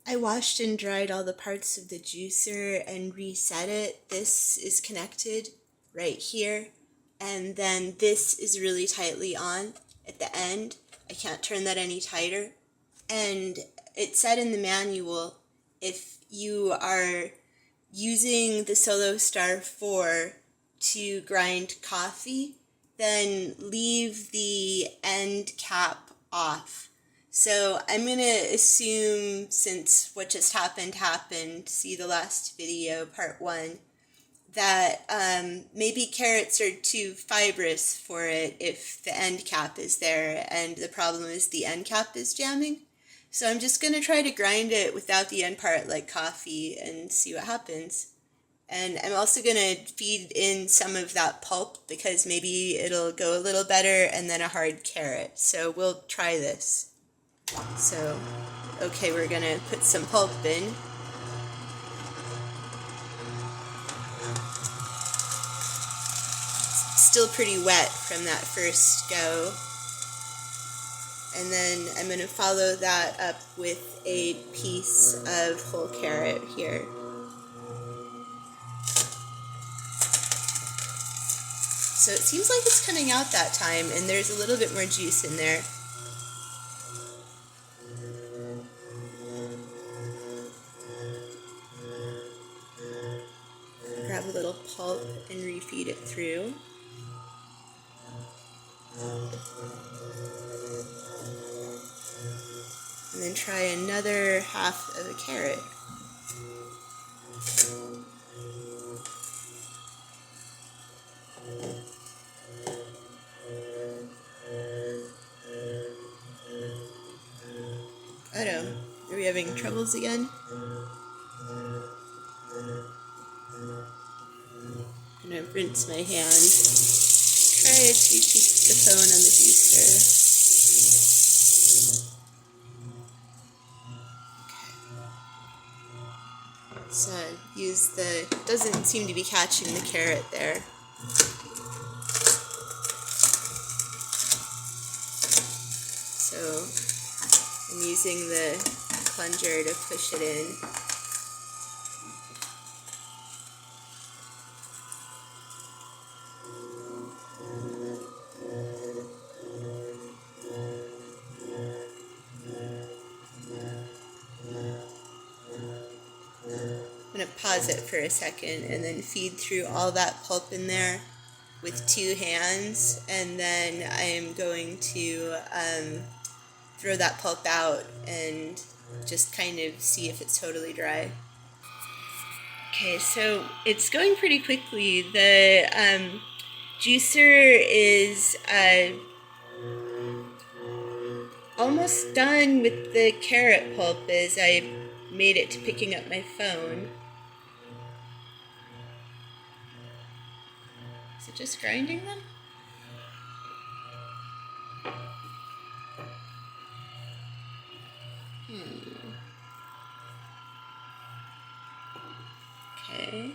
I washed and dried all the parts of the juicer and reset it. This is connected right here, and then this is really tightly on at the end. I can't turn that any tighter. And it said in the manual, if you are using the Solostar 4 to grind coffee, then leave the end cap off. So I'm going to assume, since what just happened, see the last video, part 1, that maybe carrots are too fibrous for it if the end cap is there, and the problem is the end cap is jamming. So I'm just going to try to grind it without the end part like coffee and see what happens. And I'm also going to feed in some of that pulp because maybe it'll go a little better, and then a hard carrot. So we'll try this. So, okay, we're going to put some pulp in. It's still pretty wet from that first go. And then I'm going to follow that up with a piece of whole carrot here. So it seems like it's coming out that time, and there's a little bit more juice in there. Grab a little pulp and refeed it through. And then try another half of a carrot. I don't know. Are we having troubles again? I'm gonna rinse my hands. Try to keep the phone on the juicer. Okay. So use the, doesn't seem to be catching the carrot there. So I'm using the plunger to push it in. I'm going to pause it for a second and then feed through all that pulp in there with 2 hands, and then I'm going to throw that pulp out and just kind of see if it's totally dry. Okay, so it's going pretty quickly. The juicer is almost done with the carrot pulp as I made it to picking up my phone. Is it just grinding them? Okay.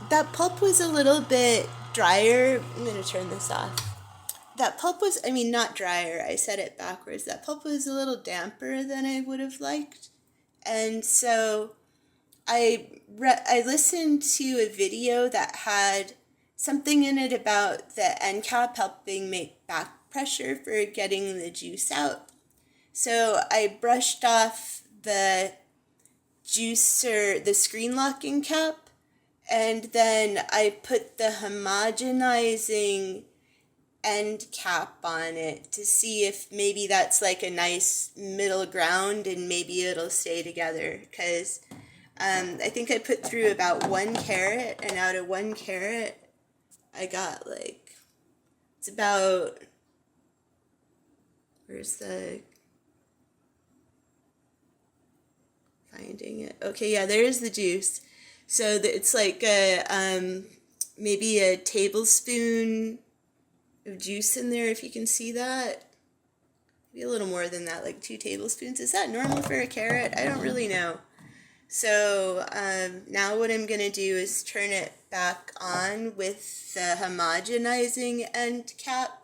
That pulp was a little bit drier. I'm going to turn this off. That pulp was, I mean, not drier. I said it backwards. That pulp was a little damper than I would have liked. And so I listened to a video that had something in it about the end cap helping make back pressure for getting the juice out. So I brushed off the juicer, the screen locking cap, and then I put the homogenizing end cap on it to see if maybe that's like a nice middle ground and maybe it'll stay together, because I think I put through about 1 carrot, and out of 1 carrot I got like, it's about, where's the, finding it, okay, yeah, there's the juice. So it's like a maybe a tablespoon of juice in there, if you can see that. Maybe a little more than that, like 2 tablespoons. Is that normal for a carrot? I don't really know. So now what I'm going to do is turn it back on with the homogenizing end cap.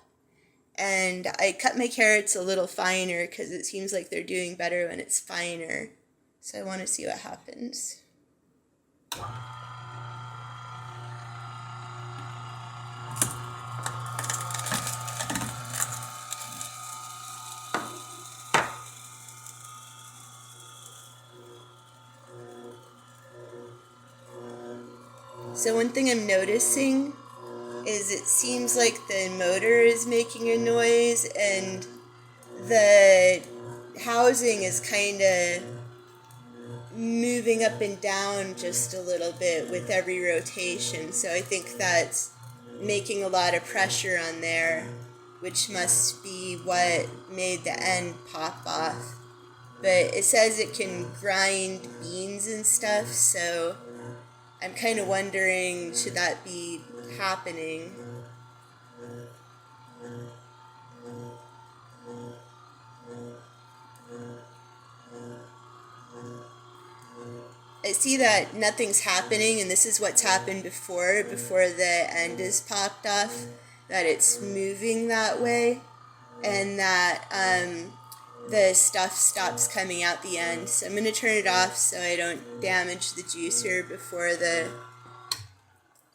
And I cut my carrots a little finer because it seems like they're doing better when it's finer. So I want to see what happens. So one thing I'm noticing is it seems like the motor is making a noise and the housing is kind of moving up and down just a little bit with every rotation. So I think that's making a lot of pressure on there, which must be what made the end pop off. But it says it can grind beans and stuff, so I'm kind of wondering, should that be happening? I see that nothing's happening, and this is what's happened before the end is popped off, that it's moving that way, and that the stuff stops coming out the end. So I'm going to turn it off so I don't damage the juicer before the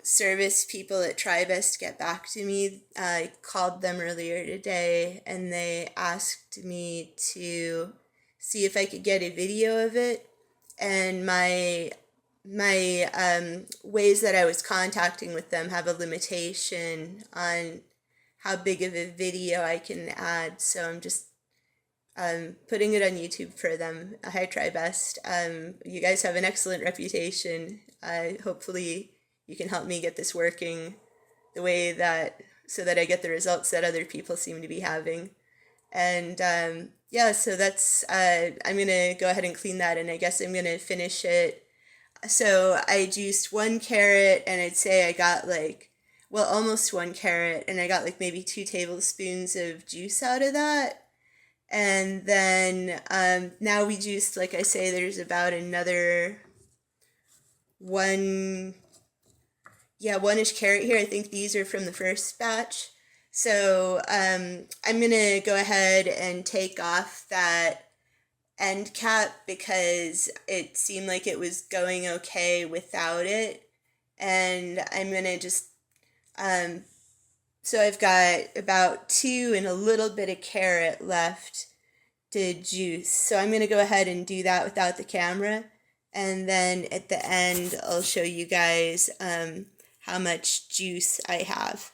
service people at TriBest get back to me. I called them earlier today and they asked me to see if I could get a video of it, and my ways that I was contacting with them have a limitation on how big of a video I can add, so I'm just putting it on YouTube for them. Hi TriBest. You guys have an excellent reputation. Hopefully you can help me get this working the way that, so that I get the results that other people seem to be having. And yeah, so that's, I'm going to go ahead and clean that, and I guess I'm going to finish it. So I juiced 1 carrot, and I'd say I got like, well, almost 1 carrot, and I got like maybe 2 tablespoons of juice out of that. And then now we juiced, like I say, there's about another one-ish carrot here. I think these are from the first batch. So I'm going to go ahead and take off that end cap because it seemed like it was going okay without it. And I'm going to just, so I've got about 2 and a little bit of carrot left to juice. So I'm going to go ahead and do that without the camera. And then at the end, I'll show you guys how much juice I have.